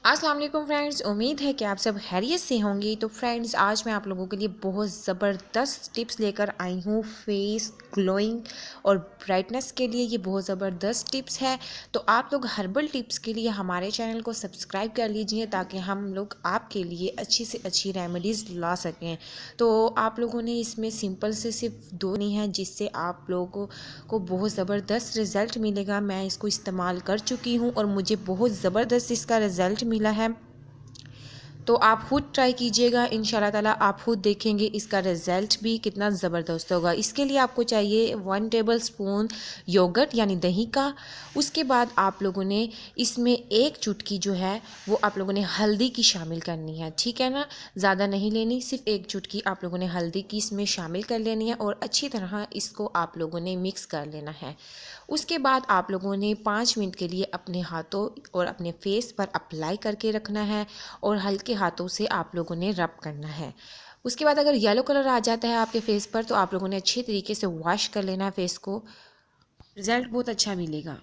अस्सलाम वालेकुम फ्रेंड्स, उम्मीद है कि आप सब खैरियत से होंगे। तो फ्रेंड्स, आज मैं आप लोगों के लिए बहुत ज़बरदस्त टिप्स लेकर आई हूँ फेस ग्लोइंग और ब्राइटनेस के लिए। ये बहुत ज़बरदस्त टिप्स है। तो आप लोग हर्बल टिप्स के लिए हमारे चैनल को सब्सक्राइब कर लीजिए ताकि हम लोग आपके लिए अच्छी से अच्छी रेमेडीज़ ला सकें। तो आप लोगों ने इसमें सिंपल से सिर्फ दो नहीं है जिससे आप लोगों को बहुत ज़बरदस्त रिज़ल्ट मिलेगा। मैं इसको इस्तेमाल कर चुकी हूँ और मुझे बहुत ज़बरदस्त इसका रिज़ल्ट मिला है। तो आप खुद ट्राई कीजिएगा, इंशाल्लाह ताला आप खुद देखेंगे इसका रिज़ल्ट भी कितना ज़बरदस्त होगा। इसके लिए आपको चाहिए 1 टेबल स्पून योगर्ट यानी दही का। उसके बाद आप लोगों ने इसमें एक चुटकी जो है वो आप लोगों ने हल्दी की शामिल करनी है, ठीक है ना। ज़्यादा नहीं लेनी, सिर्फ एक चुटकी आप लोगों ने हल्दी की इसमें शामिल कर लेनी है और अच्छी तरह इसको आप लोगों ने मिक्स कर लेना है। उसके बाद आप लोगों ने 5 मिनट के लिए अपने हाथों और अपने फेस पर अप्लाई करके रखना है और हल्के हाथों से आप लोगों ने रब करना है। उसके बाद अगर येलो कलर आ जाता है आपके फेस पर तो आप लोगों ने अच्छे तरीके से वॉश कर लेना है फेस को। रिजल्ट बहुत अच्छा मिलेगा।